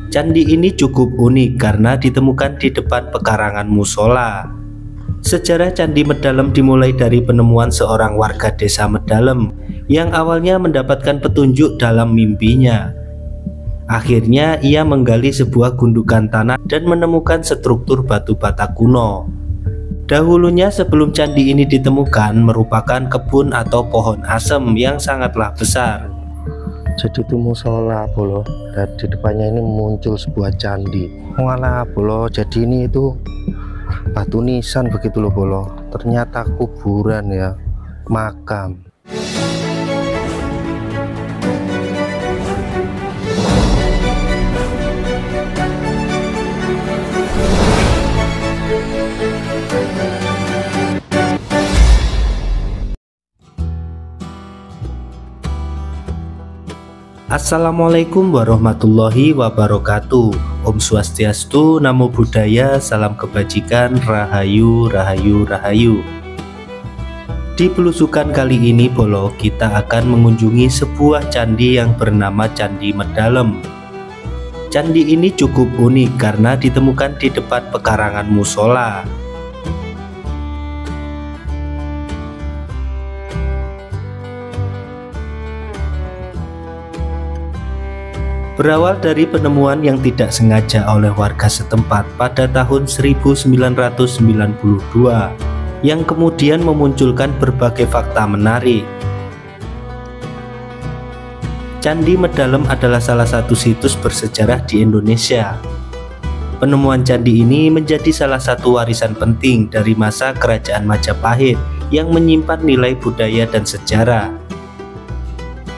Candi ini cukup unik karena ditemukan di depan pekarangan musola. Sejarah Candi Medalem dimulai dari penemuan seorang warga desa Medalem yang awalnya mendapatkan petunjuk dalam mimpinya. Akhirnya ia menggali sebuah gundukan tanah dan menemukan struktur batu bata kuno. Dahulunya sebelum candi ini ditemukan merupakan kebun atau pohon asem yang sangatlah besar. Jadi itu musola bolo, dan di depannya ini muncul sebuah candi. Walah bolo, jadi ini itu batu nisan begitu loh bolo. Ternyata kuburan ya, makam. Assalamualaikum warahmatullahi wabarakatuh. Om Swastiastu, Namo Buddhaya, salam kebajikan, rahayu, rahayu, rahayu. Di belusukan kali ini bolo, kita akan mengunjungi sebuah candi yang bernama Candi Medalem. Candi ini cukup unik karena ditemukan di depan pekarangan musola. Berawal dari penemuan yang tidak sengaja oleh warga setempat pada tahun 1992 yang kemudian memunculkan berbagai fakta menarik. Candi Medalem adalah salah satu situs bersejarah di Indonesia. Penemuan candi ini menjadi salah satu warisan penting dari masa Kerajaan Majapahit yang menyimpan nilai budaya dan sejarah.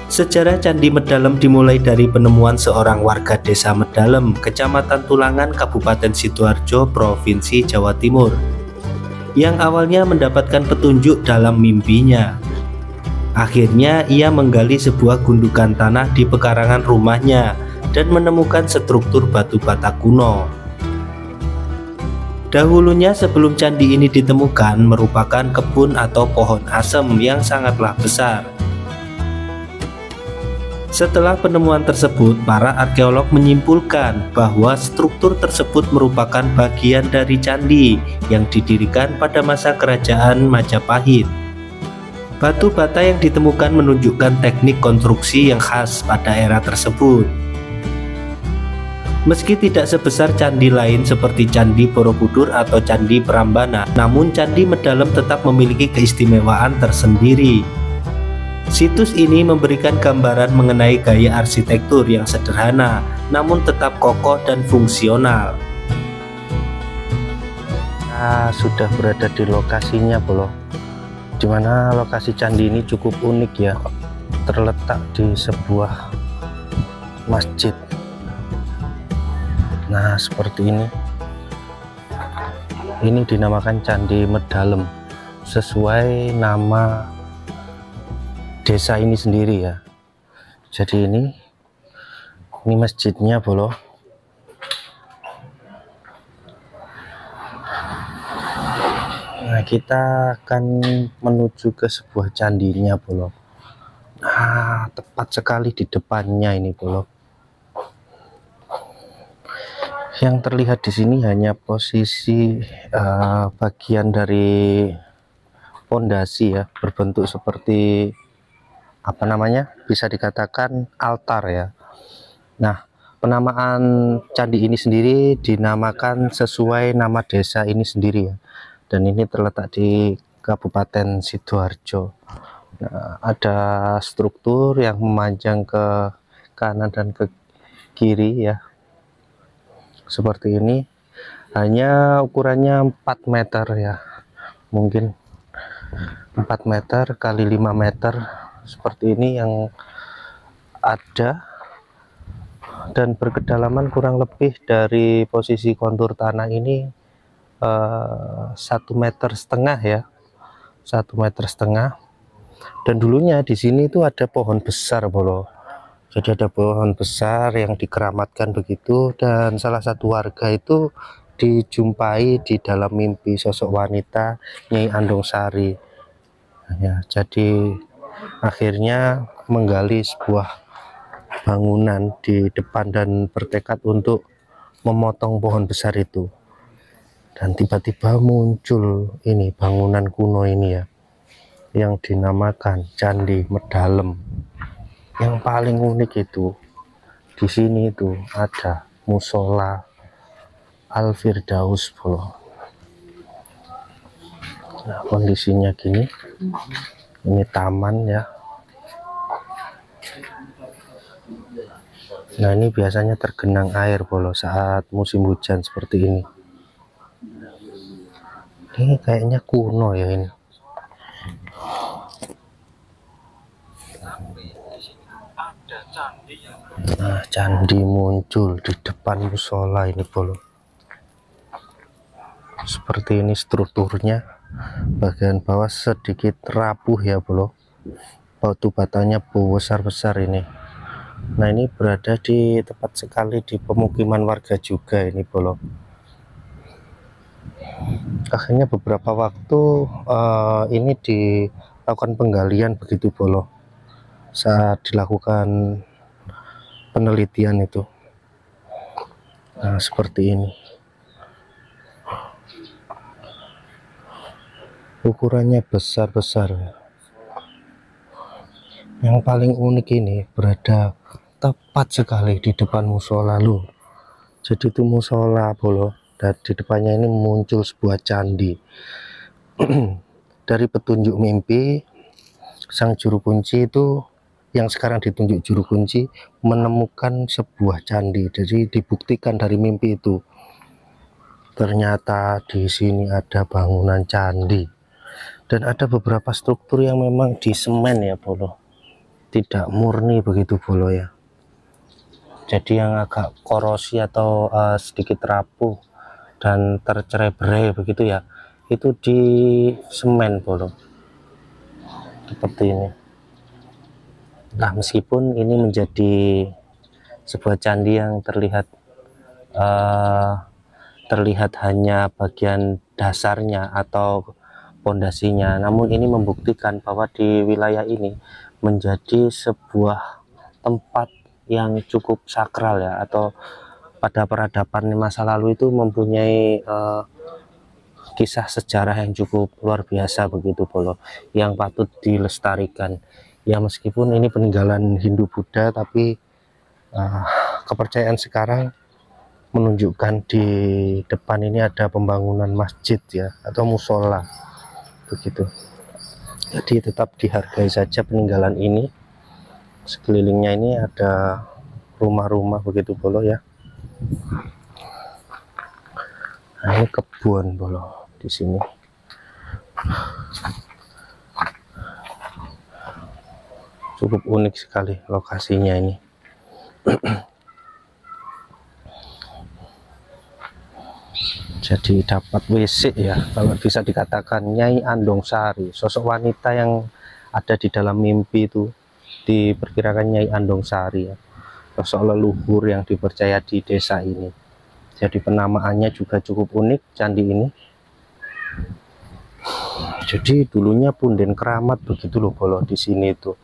Sejarah Candi Medalem dimulai dari penemuan seorang warga desa Medalem, Kecamatan Tulangan, Kabupaten Sidoarjo, Provinsi Jawa Timur, yang awalnya mendapatkan petunjuk dalam mimpinya. Akhirnya ia menggali sebuah gundukan tanah di pekarangan rumahnya dan menemukan struktur batu bata kuno. Dahulunya sebelum candi ini ditemukan merupakan kebun atau pohon asem yang sangatlah besar. Setelah penemuan tersebut, para arkeolog menyimpulkan bahwa struktur tersebut merupakan bagian dari candi yang didirikan pada masa Kerajaan Majapahit. Batu bata yang ditemukan menunjukkan teknik konstruksi yang khas pada era tersebut. Meski tidak sebesar candi lain seperti Candi Borobudur atau Candi Prambanan, namun Candi Medalem tetap memiliki keistimewaan tersendiri. Situs ini memberikan gambaran mengenai gaya arsitektur yang sederhana, namun tetap kokoh dan fungsional. Nah, sudah berada di lokasinya bolo, dimana lokasi candi ini cukup unik ya, terletak di sebuah masjid. Nah seperti ini dinamakan Candi Medalem sesuai nama desa ini sendiri ya. Jadi ini masjidnya bolo. Nah kita akan menuju ke sebuah candinya bolo. Nah tepat sekali di depannya ini bolo. Yang terlihat di sini hanya posisi bagian dari pondasi ya, berbentuk seperti apa namanya, bisa dikatakan altar ya. Nah penamaan candi ini sendiri dinamakan sesuai nama desa ini sendiri ya, dan ini terletak di Kabupaten Sidoarjo. Nah, ada struktur yang memanjang ke kanan dan ke kiri ya, seperti ini. Hanya ukurannya 4 meter ya, mungkin 4 meter kali 5 meter seperti ini yang ada, dan berkedalaman kurang lebih dari posisi kontur tanah ini 1,5 meter ya, 1,5 meter. Dan dulunya di sini itu ada pohon besar bolo. Jadi ada pohon besar yang dikeramatkan begitu, dan salah satu warga itu dijumpai di dalam mimpi sosok wanita Nyai Andung Sari ya. Jadi akhirnya menggali sebuah bangunan di depan dan bertekad untuk memotong pohon besar itu. Dan tiba-tiba muncul ini bangunan kuno ini ya, yang dinamakan Candi Medalem. Yang paling unik itu di sini itu ada musola Al-Firdaus bro. Nah, kondisinya gini. Ini taman ya. Nah, ini biasanya tergenang air bolo saat musim hujan seperti ini. Ini kayaknya kuno ya ini. Nah, candi muncul di depan musola ini bolo. Seperti ini strukturnya. Bagian bawah sedikit rapuh ya bolo. Batu batanya besar-besar ini. Nah, ini berada di tepat sekali di pemukiman warga juga ini bolo. Akhirnya beberapa waktu ini dilakukan penggalian begitu bolo. Saat dilakukan penelitian itu. Nah, seperti ini. Ukurannya besar-besar. Yang paling unik ini berada tepat sekali di depan musola lu. Jadi itu musola bolo, dan di depannya ini muncul sebuah candi. Dari petunjuk mimpi, sang juru kunci itu yang sekarang ditunjuk juru kunci menemukan sebuah candi. Jadi dibuktikan dari mimpi itu. Ternyata di sini ada bangunan candi. Dan ada beberapa struktur yang memang di semen ya bolo. Tidak murni begitu bolo ya. Jadi yang agak korosi atau sedikit rapuh dan tercerai-berai begitu ya, itu di semen bolo. Seperti ini. Nah, meskipun ini menjadi sebuah candi yang terlihat hanya bagian dasarnya atau pondasinya, namun ini membuktikan bahwa di wilayah ini menjadi sebuah tempat yang cukup sakral ya, atau pada peradaban masa lalu itu mempunyai kisah sejarah yang cukup luar biasa begitu bolo, yang patut dilestarikan ya. Meskipun ini peninggalan Hindu Buddha, tapi kepercayaan sekarang menunjukkan di depan ini ada pembangunan masjid ya, atau musola begitu. Jadi tetap dihargai saja peninggalan ini. Sekelilingnya ini ada rumah-rumah begitu bolo ya. Nah, ini kebun bolo di sini. Cukup unik sekali lokasinya ini. Jadi dapat WC ya, kalau bisa dikatakan Nyai Andong Sari, sosok wanita yang ada di dalam mimpi itu diperkirakan Nyai Andong Sari ya, sosok leluhur yang dipercaya di desa ini. Jadi penamaannya juga cukup unik candi ini. Jadi dulunya punden keramat begitu loh bolo di sini itu.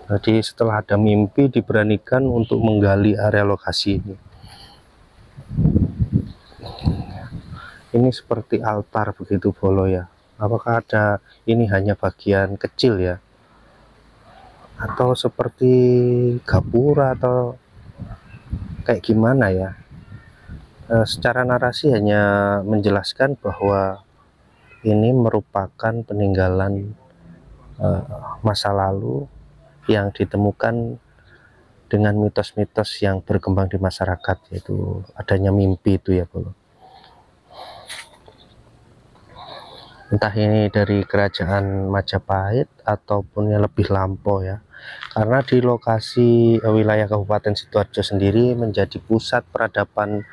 Jadi setelah ada mimpi diberanikan untuk menggali area lokasi ini. Ini seperti altar begitu bolo ya. Apakah ada ini hanya bagian kecil ya, atau seperti gapura atau kayak gimana ya? Secara narasi hanya menjelaskan bahwa ini merupakan peninggalan masa lalu yang ditemukan dengan mitos-mitos yang berkembang di masyarakat, yaitu adanya mimpi itu ya bolo. Entah ini dari kerajaan Majapahit ataupun yang lebih lampau ya, karena di lokasi wilayah Kabupaten Sidoarjo sendiri menjadi pusat peradaban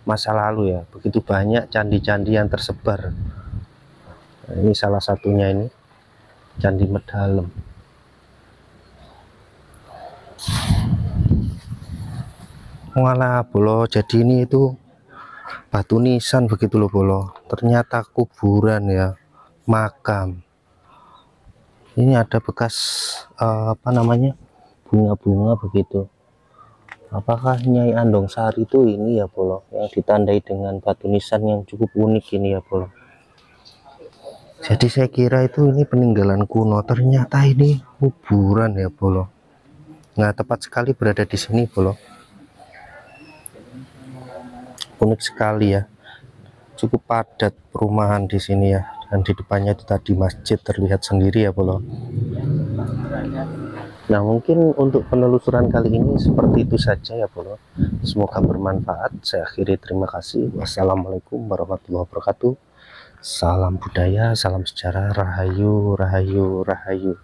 masa lalu ya. Begitu banyak candi-candi yang tersebar. Nah, ini salah satunya, ini Candi Medalem. Walah bolo, jadi ini itu batu nisan begitu loh bolo. Ternyata kuburan ya, makam. Ini ada bekas apa namanya, bunga-bunga begitu. Apakah Nyai Andong Sari itu ini ya Bolo, yang ditandai dengan batu nisan yang cukup unik ini ya Bolo. Jadi saya kira itu ini peninggalan kuno, ternyata ini kuburan ya Bolo. Nah, tepat sekali berada di sini Bolo. Unik sekali ya, cukup padat perumahan di sini ya, dan di depannya itu tadi masjid terlihat sendiri ya Bolo. Nah, mungkin untuk penelusuran kali ini seperti itu saja ya Bolo. Semoga bermanfaat. Saya akhiri, terima kasih. Wassalamualaikum warahmatullahi wabarakatuh. Salam budaya, salam sejarah, rahayu, rahayu, rahayu.